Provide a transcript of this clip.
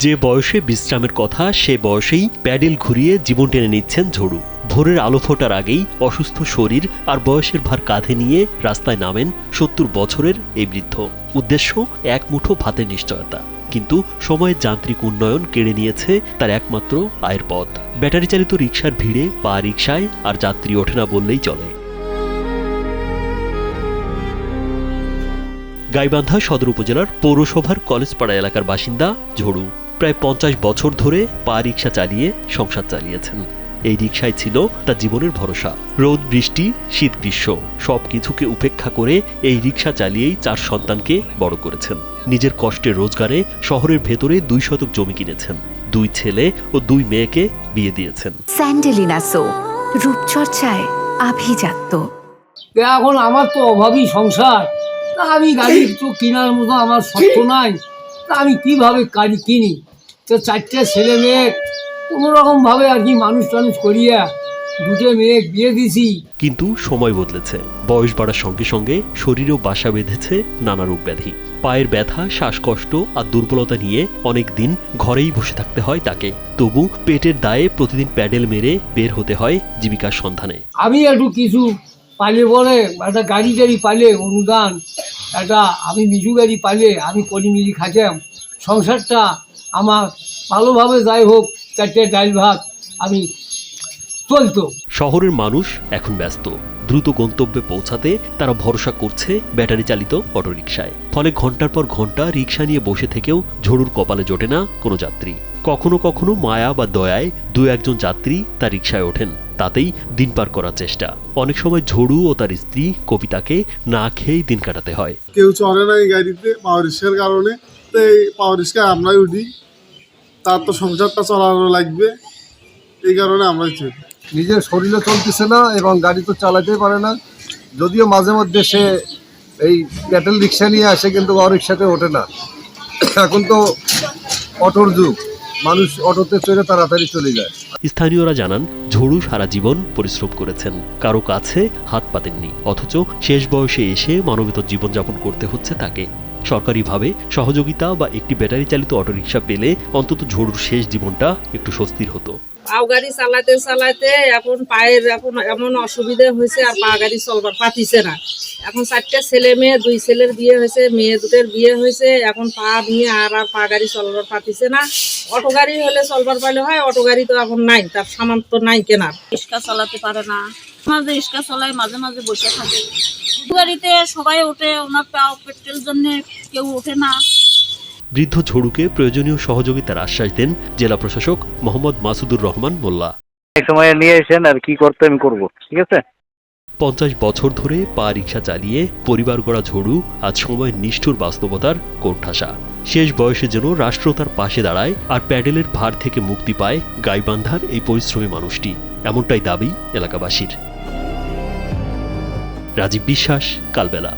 যে বয়সে বিশ্রামের কথা সে বয়সেই প্যাডেল ঘুরিয়ে জীবন টেনে নিচ্ছেন ঝড়ু। ভোরের আলো ফোটার আগেই অসুস্থ শরীর আর বয়সের ভার কাঁধে নিয়ে রাস্তায় নামেন ৭০ বছরের এই বৃদ্ধ। উদ্দেশ্য এক মুঠো ভাতের নিশ্চয়তা। কিন্তু সময়ের যান্ত্রিক উন্নয়ন কেড়ে নিয়েছে তার একমাত্র আয়ের পথ। ব্যাটারি চালিত রিকশার ভিড়ে পা রিকশায় আর যাত্রী ওঠে না বললেই চলে। গাইবান্ধা সদর উপজেলার পৌরসভার কলেজপাড়া এলাকার বাসিন্দা ঝড়ু। প্রায় ৫০ বছর ধরে পা রিকশা চালিয়ে সংসার চালিয়েছেন। এই রিকশায় ছিল তার জীবনের ভরসা। রোদ বৃষ্টি শীত গ্রীষ্ম সবকিছুকে উপেক্ষা করে এই রিকশা চালিয়েই ৪ সন্তানকে বড় করেছেন। নিজের কষ্টের রোজগারে শহরের ভেতরে ২ শতক জমি কিনেছেন। ২ ছেলে ও ২ মেয়েকে বিয়ে দিয়েছেন। স্যান্ডেলিনা সো, রূপচর্চায় আভিজাত্য। এখন আমার তো অভাবী সংসার, তা আমি গাড়ি তো কেনার মতো আমার শর্ত নাই। তা আমি কিভাবে গাড়ি কিনি? তো 4টে ছেলে মেয়ে কোনোরকমভাবে আর কি মানুষ টানুষ করিয়া 2টে মেয়ে বিয়ে দিছি। কিন্তু সময় বদলেছে। বয়স বাড়ার সঙ্গে সঙ্গে শরীরেও বাসা বেঁধেছে নানা রোগ ব্যাধি। পায়ের ব্যথা, শ্বাসকষ্ট আর দুর্বলতা নিয়ে অনেক দিন ঘরেই বসে থাকতে হয় তাকে। তবু পেটের দায়ে প্রতিদিন প্যাডেল মেরে বের হতে হয় জীবিকার সন্ধানে। আমি একটু কিছু পাইলে বলে একটা গাড়ি টাড়ি পাইলে অনুদান, একটা আমি মিজু গাড়ি পাইলে আমি কলিমিলি খাইতাম। সংসারটা আমার ভালোভাবে যাই হোক, 4টে ডাল ভাত আমি চলতো। শহরের মানুষ এখন ব্যস্ত। দ্রুত গন্তব্যে পৌঁছাতে তারা ভরসা করছে ব্যাটারি চালিত অটোরিকশায়। ফলে ঘন্টার পর ঘন্টা রিকশা নিয়ে বসে থেকেও ঝড়ুর কপালে জোটে না কোনো যাত্রী। কখনো কখনো মায়া বা দয়ায় 2-1 যাত্রী তার রিকশায় ওঠেন। তাতেই দিন পার করার চেষ্টা। অনেক সময় ঝড়ু ও তার স্ত্রী কবিতাকে না খেয়েই দিন কাটাতে হয়। কেউ চলে না এই গাড়িতে পাওয়ার রিক্সার কারণে, তো এই পাওয়ার রিক্সায় আমরাই উঠি। তার তো সংসারটা চালানো লাগবে, এই কারণে আমরাই চলি। নিজের শরীরও চলতেছে না এবং গাড়ি তো চালাতেই পারে না। যদিও মাঝে মধ্যে সে এই প্যাডেল রিক্সা নিয়ে আসে, কিন্তু রিক্সাতে ওঠে না। এখন তো অটোর যুগ, মানুষ অটোতে চড়ে তাড়াতাড়ি চলে যায়। স্থানীয়রা জানান ঝড়ু সারা জীবন পরিশ্রম করেছেন, কারো কাছে হাত পাতেননি। অথচ শেষ বয়সে এসে মানবিত জীবনযাপন করতে হচ্ছে তাকে। সরকারিভাবে সহযোগিতা বা একটি ব্যাটারি চালিত অটোরিকশা পেলে অন্তত ঝড়ুর শেষ জীবনটা একটু স্বস্তির হতো। পাও গাড়ি চালাতে চালাতে এখন পায়ের এখন এমন অসুবিধা হয়েছে, আর পা গাড়ি চলবার পাতিছে না। এখন 4টে ছেলে মেয়ে, 2 ছেলের বিয়ে হয়েছে, মেয়ে 2টের বিয়ে হয়েছে। এখন পা নিয়ে আর পা গাড়ি চলবার পাতিছে না। অটো গাড়ি হলে চলবার পাইলে হয়, অটো গাড়ি তো এখন নাই, তার সামর্থ্য নাই কেনার। রিক্সা চালাতে পারে না, মাঝে রিক্সা চালায়, মাঝে মাঝে বসে থাকে। গাড়িতে সবাই ওঠে, ওনার পেট্রোল জন্য কেউ ওঠে না। বৃদ্ধ ঝড়ুকে প্রয়োজনীয় সহযোগিতার আশ্বাস দেন জেলা প্রশাসক মোহাম্মদ মাসুদুর রহমান মোল্লা। এক সময় নিয়ে এসেন, আর কি করতে আমি করব, ঠিক আছে। ৫০ বছর ধরে পা রিকশা চালিয়ে পরিবার গড়া ঝড়ু আজ সময়ের নিষ্ঠুর বাস্তবতার কোণঠাসা। শেষ বয়সে যেন রাষ্ট্র তার পাশে দাঁড়ায় আর প্যাডেলের ভার থেকে মুক্তি পায় গাইবান্ধার এই পরিশ্রমী মানুষটি, এমনটাই দাবি এলাকাবাসীর। রাজীব বিশ্বাস, কালবেলা।